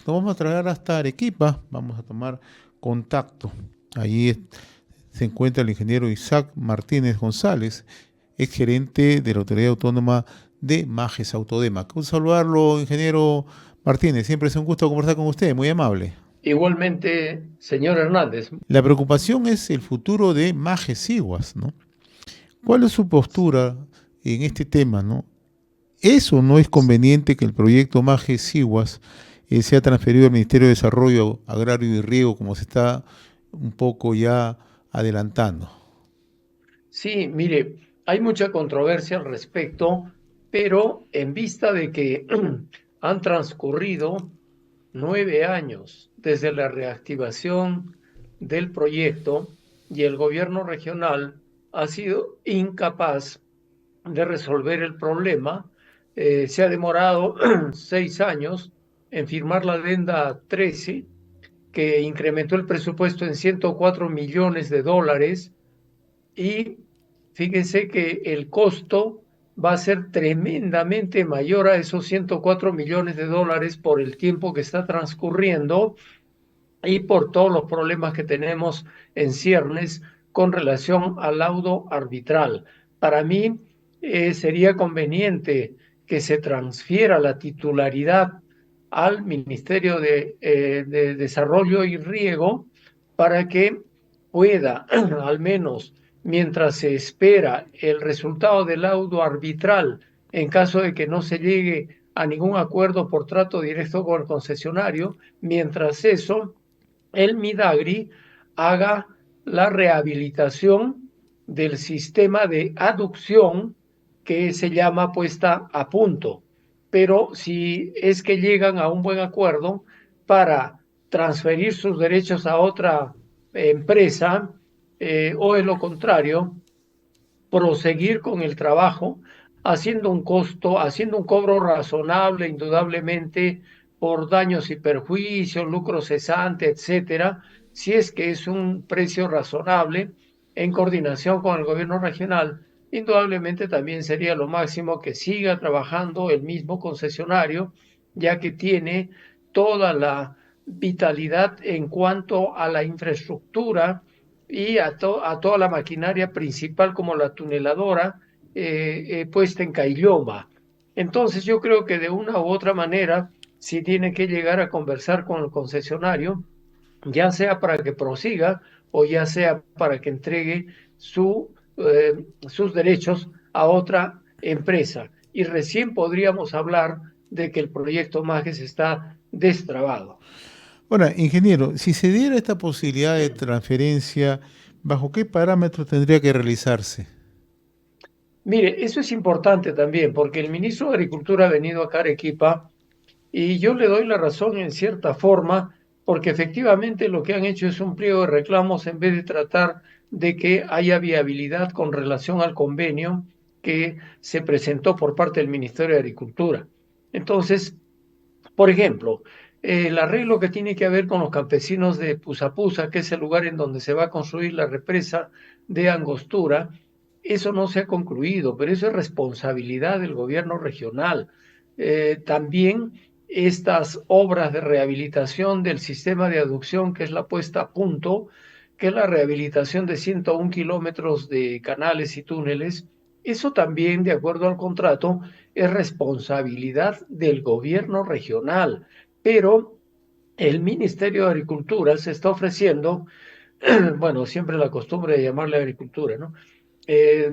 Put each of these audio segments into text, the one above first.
Nos vamos a traer hasta Arequipa, vamos a tomar contacto. Allí se encuentra el ingeniero Isaac Martínez González, ex gerente de la Autoridad Autónoma de Majes Autodema. Un saludarlo, ingeniero Martínez. Siempre es un gusto conversar con usted, muy amable. Igualmente, señor Hernández, La preocupación es el futuro de Majes Iguas, ¿no? ¿Cuál es su postura en este tema, no? ¿Es o no es conveniente que el proyecto Majes Iguas sea transferido al Ministerio de Desarrollo Agrario y Riego, como se está un poco ya adelantando? sí, mire, hay mucha controversia al respecto, pero en vista de que han transcurrido 9 años desde la reactivación del proyecto y el gobierno regional ha sido incapaz de resolver el problema, se ha demorado 6 años en firmar la adenda 13 que incrementó el presupuesto en 104 millones de dólares y fíjense que el costo va a ser tremendamente mayor a esos 104 millones de dólares por el tiempo que está transcurriendo y por todos los problemas que tenemos en ciernes con relación al laudo arbitral. Para mí sería conveniente que se transfiera la titularidad al Ministerio de Desarrollo y Riego para que pueda, al menos mientras se espera el resultado del laudo arbitral, en caso de que no se llegue a ningún acuerdo por trato directo con el concesionario, mientras eso, el Midagri haga la rehabilitación del sistema de aducción que se llama puesta a punto. Pero si es que llegan a un buen acuerdo para transferir sus derechos a otra empresa o de lo contrario, proseguir con el trabajo, haciendo un costo, haciendo un cobro razonable, indudablemente, por daños y perjuicios, lucro cesante, etcétera, si es que es un precio razonable en coordinación con el gobierno regional, indudablemente también sería lo máximo que siga trabajando el mismo concesionario, ya que tiene toda la vitalidad en cuanto a la infraestructura y a toda la maquinaria principal como la tuneladora puesta en Caylloma. Entonces yo creo que de una u otra manera, si tiene que llegar a conversar con el concesionario, ya sea para que prosiga o ya sea para que entregue sus derechos a otra empresa. Y recién podríamos hablar de que el proyecto MAGES está destrabado. Ahora, ingeniero, si se diera esta posibilidad de transferencia, ¿bajo qué parámetros tendría que realizarse? Mire, eso es importante también, porque el ministro de Agricultura ha venido acá a Arequipa y yo le doy la razón en cierta forma, porque efectivamente lo que han hecho es un pliego de reclamos en vez de tratar de que haya viabilidad con relación al convenio que se presentó por parte del Ministerio de Agricultura. Entonces, por ejemplo, el arreglo que tiene que ver con los campesinos de Pusapusa, que es el lugar en donde se va a construir la represa de Angostura, eso no se ha concluido, pero eso es responsabilidad del gobierno regional. También estas obras de rehabilitación del sistema de aducción, que es la puesta a punto, que es la rehabilitación de 101 kilómetros de canales y túneles, eso también, de acuerdo al contrato, es responsabilidad del gobierno regional, pero el Ministerio de Agricultura se está ofreciendo, bueno, siempre la costumbre de llamarle agricultura, ¿no? Eh,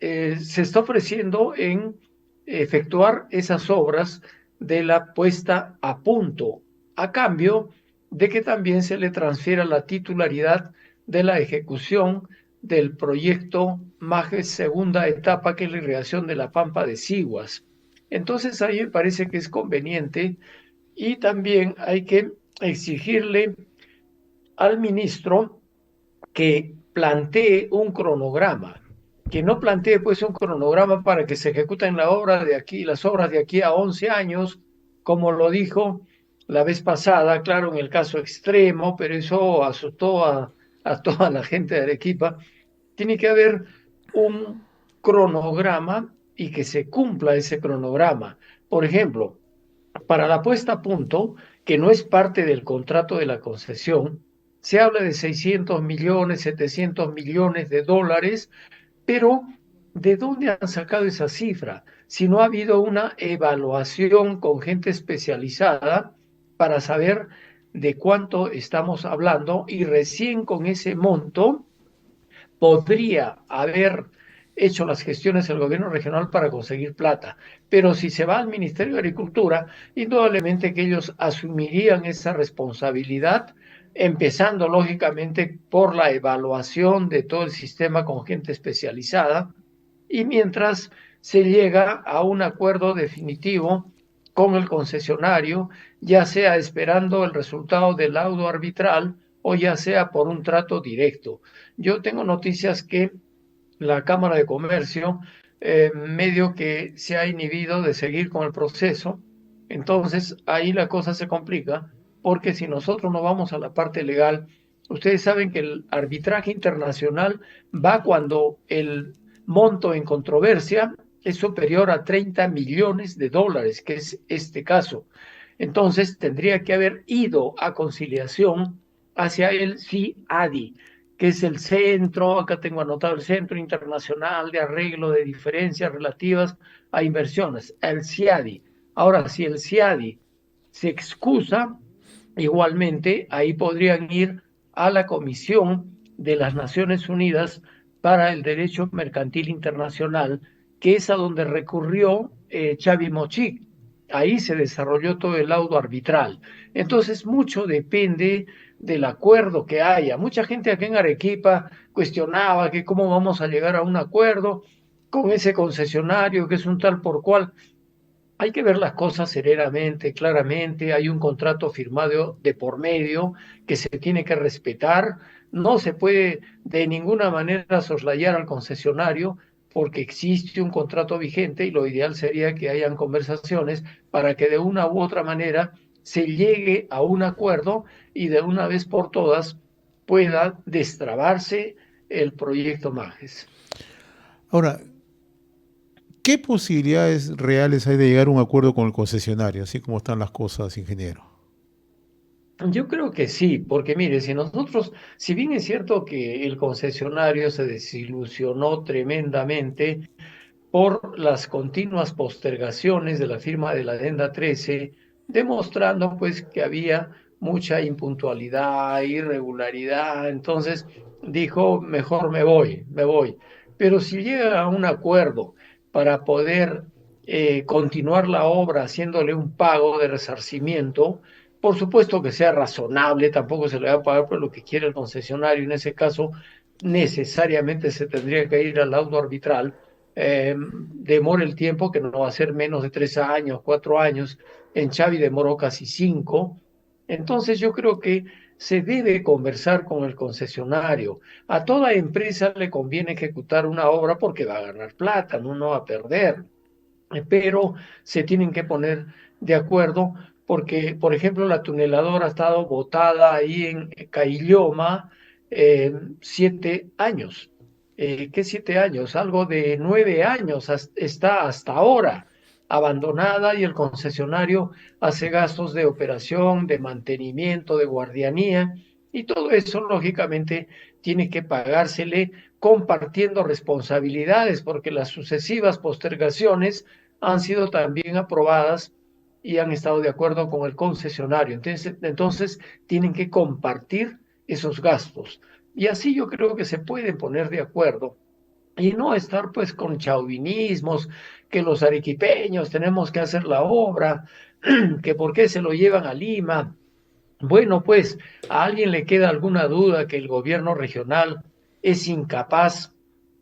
Se está ofreciendo en efectuar esas obras de la puesta a punto, a cambio de que también se le transfiera la titularidad de la ejecución del proyecto MAGES segunda etapa, que es la irrigación de la Pampa de Siguas. Entonces ahí me parece que es conveniente y también hay que exigirle al ministro que plantee un cronograma, que no plantee pues un cronograma para que se ejecuten la obra de aquí, las obras de aquí a 11 años, como lo dijo la vez pasada, claro, en el caso extremo, pero eso asustó a toda la gente de Arequipa. Tiene que haber un cronograma y que se cumpla ese cronograma. Por ejemplo, Para la puesta a punto, que no es parte del contrato de la concesión, se habla de 600 millones, 700 millones de dólares, pero ¿de dónde han sacado esa cifra? Si no ha habido una evaluación con gente especializada para saber de cuánto estamos hablando, y recién con ese monto podría haber hecho las gestiones el gobierno regional para conseguir plata. Pero si se va al Ministerio de Agricultura, indudablemente que ellos asumirían esa responsabilidad, empezando lógicamente por la evaluación de todo el sistema con gente especializada, y mientras se llega a un acuerdo definitivo con el concesionario, ya sea esperando el resultado del laudo arbitral o ya sea por un trato directo. Yo tengo noticias que la Cámara de Comercio medio que se ha inhibido de seguir con el proceso. Entonces ahí la cosa se complica, porque si nosotros no vamos a la parte legal, ustedes saben que el arbitraje internacional va cuando el monto en controversia es superior a 30 millones de dólares, que es este caso. Entonces tendría que haber ido a conciliación hacia el CIADI, que es el centro, acá tengo anotado, el Centro Internacional de Arreglo de Diferencias Relativas a Inversiones, el CIADI. Ahora, si el CIADI se excusa, igualmente ahí podrían ir a la Comisión de las Naciones Unidas para el Derecho Mercantil Internacional, que es a donde recurrió Xavi Mochik. Ahí se desarrolló todo el laudo arbitral. Entonces, mucho depende del acuerdo que haya. Mucha gente aquí en Arequipa cuestionaba que cómo vamos a llegar a un acuerdo con ese concesionario que es un tal por cual. Hay que ver las cosas serenamente, claramente. Hay un contrato firmado de por medio que se tiene que respetar. No se puede de ninguna manera soslayar al concesionario, porque existe un contrato vigente y lo ideal sería que hayan conversaciones para que de una u otra manera se llegue a un acuerdo y de una vez por todas pueda destrabarse el proyecto Majes. Ahora, ¿qué posibilidades reales hay de llegar a un acuerdo con el concesionario, así como están las cosas, ingeniero? Yo creo que sí, porque mire, si nosotros, si bien es cierto que el concesionario se desilusionó tremendamente por las continuas postergaciones de la firma de la Adenda 13, demostrando pues que había mucha impuntualidad, irregularidad, entonces dijo, mejor me voy, me voy. Pero si llega a un acuerdo para poder continuar la obra haciéndole un pago de resarcimiento, por supuesto que sea razonable, tampoco se le va a pagar por lo que quiere el concesionario, en ese caso necesariamente se tendría que ir al laudo arbitral, demora el tiempo, que no va a ser menos de 3 años, 4 años. En Xavi demoró casi 5. Entonces yo creo que se debe conversar con el concesionario. A toda empresa le conviene ejecutar una obra porque va a ganar plata, no va a perder, pero se tienen que poner de acuerdo porque, por ejemplo, la tuneladora ha estado botada ahí en Cailloma 7 años. ¿Qué 7 años? Algo de 9 años está hasta ahora abandonada, y el concesionario hace gastos de operación, de mantenimiento, de guardianía, y todo eso lógicamente tiene que pagársele compartiendo responsabilidades, porque las sucesivas postergaciones han sido también aprobadas y han estado de acuerdo con el concesionario. Entonces tienen que compartir esos gastos. Y así yo creo que se pueden poner de acuerdo y no estar pues con chauvinismos, que los arequipeños tenemos que hacer la obra, que por qué se lo llevan a Lima. Bueno, pues a alguien le queda alguna duda que el gobierno regional es incapaz,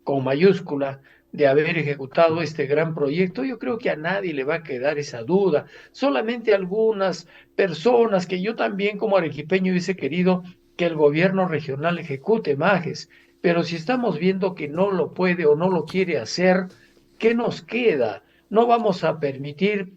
con mayúscula, de haber ejecutado este gran proyecto. Yo creo que a nadie le va a quedar esa duda, solamente algunas personas que yo también como arequipeño hubiese querido que el gobierno regional ejecute Majes, pero si estamos viendo que no lo puede o no lo quiere hacer, ¿qué nos queda? No vamos a permitir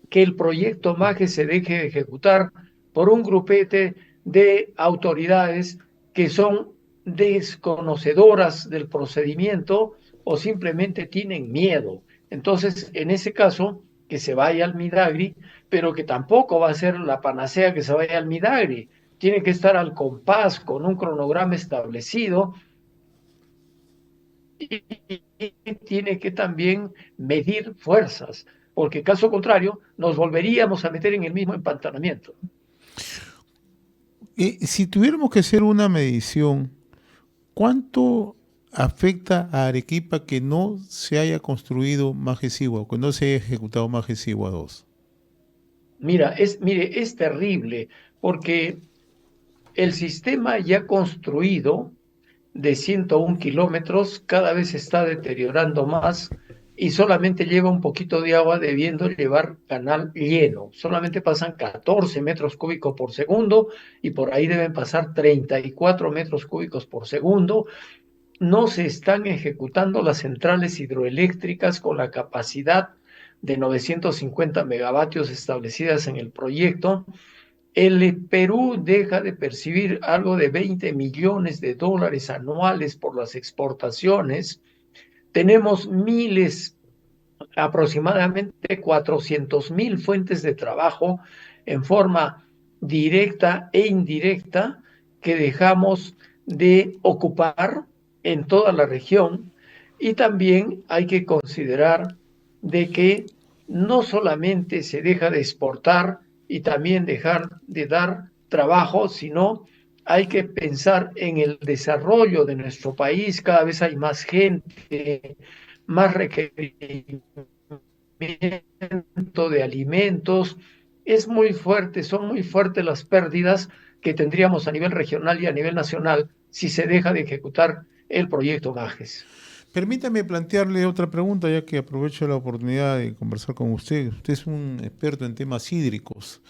que el proyecto Majes se deje de ejecutar por un grupete de autoridades que son desconocedoras del procedimiento o simplemente tienen miedo. Entonces, en ese caso, que se vaya al Midagri, pero que tampoco va a ser la panacea que se vaya al Midagri. Tiene que estar al compás, con un cronograma establecido, y tiene que también medir fuerzas, porque caso contrario nos volveríamos a meter en el mismo empantanamiento. Si tuviéramos que hacer una medición, ¿cuánto afecta a Arequipa que no se haya construido Majes-Sigua o que no se haya ejecutado Majes-Sigua 2? Mire, es terrible, porque el sistema ya construido de 101 kilómetros cada vez se está deteriorando más y solamente lleva un poquito de agua debiendo llevar canal lleno. Solamente pasan 14 metros cúbicos por segundo y por ahí deben pasar 34 metros cúbicos por segundo. No se están ejecutando las centrales hidroeléctricas con la capacidad de 950 megavatios establecidas en el proyecto. El Perú deja de percibir algo de 20 millones de dólares anuales por las exportaciones. Tenemos miles, aproximadamente 400,000 fuentes de trabajo en forma directa e indirecta que dejamos de ocupar en toda la región. Y también hay que considerar de que no solamente se deja de exportar y también dejar de dar trabajo, sino hay que pensar en el desarrollo de nuestro país. Cada vez hay más gente, más requerimiento de alimentos. Es muy fuerte, son muy fuertes las pérdidas que tendríamos a nivel regional y a nivel nacional si se deja de ejecutar el proyecto Majes. Permítame plantearle otra pregunta, ya que aprovecho la oportunidad de conversar con usted. Usted es un experto en temas hídricos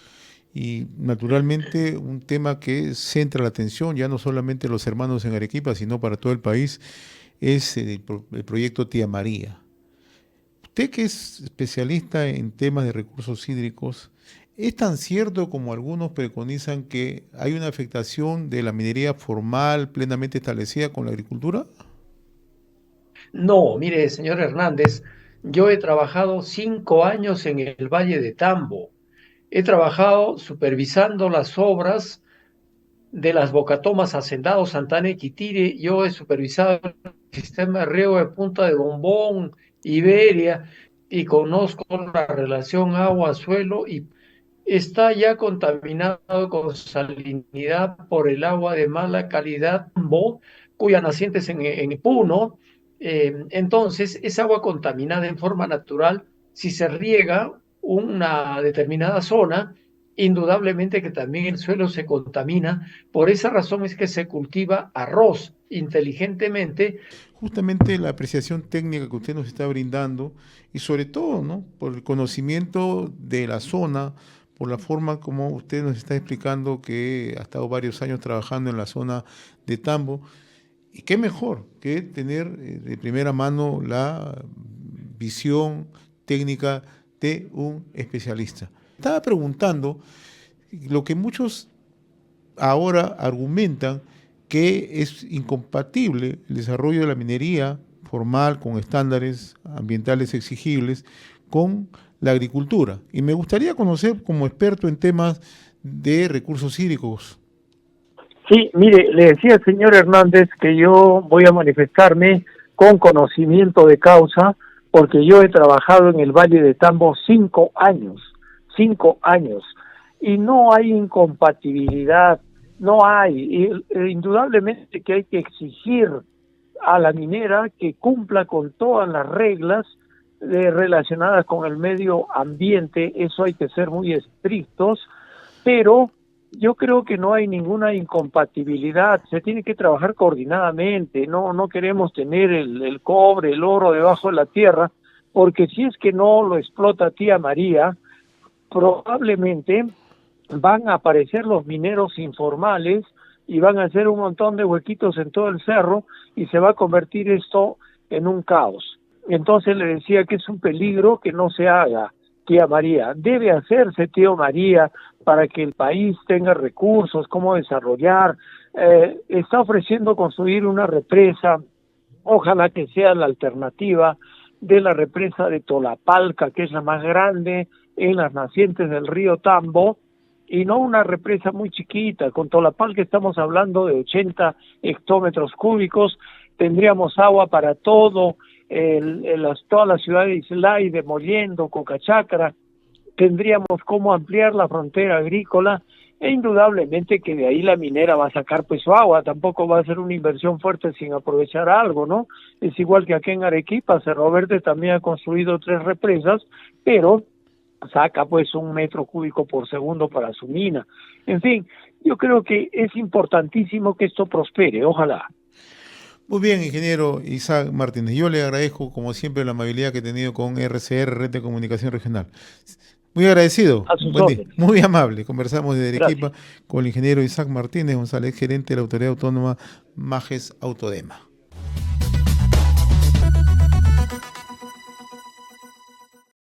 y naturalmente un tema que centra la atención, ya no solamente los hermanos en Arequipa, sino para todo el país, es el proyecto Tía María. Usted que es especialista en temas de recursos hídricos, ¿es tan cierto como algunos preconizan que hay una afectación de la minería formal plenamente establecida con la agricultura? No, mire, señor Hernández, yo he trabajado 5 años en el Valle de Tambo. He trabajado supervisando las obras de las bocatomas Hacendado, Santana y Quitire. Yo he supervisado el sistema de riego de Punta de Bombón, Iberia, y conozco la relación agua-suelo y está ya contaminado con salinidad por el agua de mala calidad, cuya naciente es en Puno. Entonces, es agua contaminada en forma natural. Si se riega una determinada zona, indudablemente que también el suelo se contamina. Por esa razón es que se cultiva arroz inteligentemente. Justamente la apreciación técnica que usted nos está brindando y sobre todo, ¿no?, por el conocimiento de la zona, por la forma como usted nos está explicando que ha estado varios años trabajando en la zona de Tambo. Y qué mejor que tener de primera mano la visión técnica de un especialista. Estaba preguntando lo que muchos ahora argumentan, que es incompatible el desarrollo de la minería formal con estándares ambientales exigibles con la agricultura. Y me gustaría conocer, como experto en temas de recursos hídricos. Sí, mire, le decía al señor Hernández que yo voy a manifestarme con conocimiento de causa, porque yo he trabajado en el Valle de Tambo 5 años, y no hay incompatibilidad, no hay, indudablemente que hay que exigir a la minera que cumpla con todas las reglas relacionadas con el medio ambiente. Eso hay que ser muy estrictos, pero yo creo que no hay ninguna incompatibilidad. Se tiene que trabajar coordinadamente. No queremos tener el cobre, el oro debajo de la tierra, porque si es que no lo explota Tía María, probablemente van a aparecer los mineros informales y van a hacer un montón de huequitos en todo el cerro y se va a convertir esto en un caos. Entonces le decía que es un peligro que no se haga Tía María. Debe hacerse Tía María para que el país tenga recursos, cómo desarrollar. Está ofreciendo construir una represa, ojalá que sea la alternativa, de la represa de Tolapalca, que es la más grande en las nacientes del río Tambo, y no una represa muy chiquita. Con Tolapalca estamos hablando de 80 hectómetros cúbicos, tendríamos agua para toda la ciudad de Islay, de Mollendo, Cocachacra, tendríamos cómo ampliar la frontera agrícola, e indudablemente que de ahí la minera va a sacar pues su agua, tampoco va a ser una inversión fuerte sin aprovechar algo, ¿no? Es igual que aquí en Arequipa, Cerro Verde también ha construido 3 represas, pero saca pues 1 metro cúbico por segundo para su mina. En fin, yo creo que es importantísimo que esto prospere, ojalá. Muy bien, ingeniero Isaac Martínez. Yo le agradezco, como siempre, la amabilidad que he tenido con RCR, Red de Comunicación Regional. Muy agradecido, A sus buen día, órdenes. muy amable. Conversamos desde Arequipa Gracias. con el ingeniero Isaac Martínez González, gerente de la Autoridad Autónoma Majes Autodema.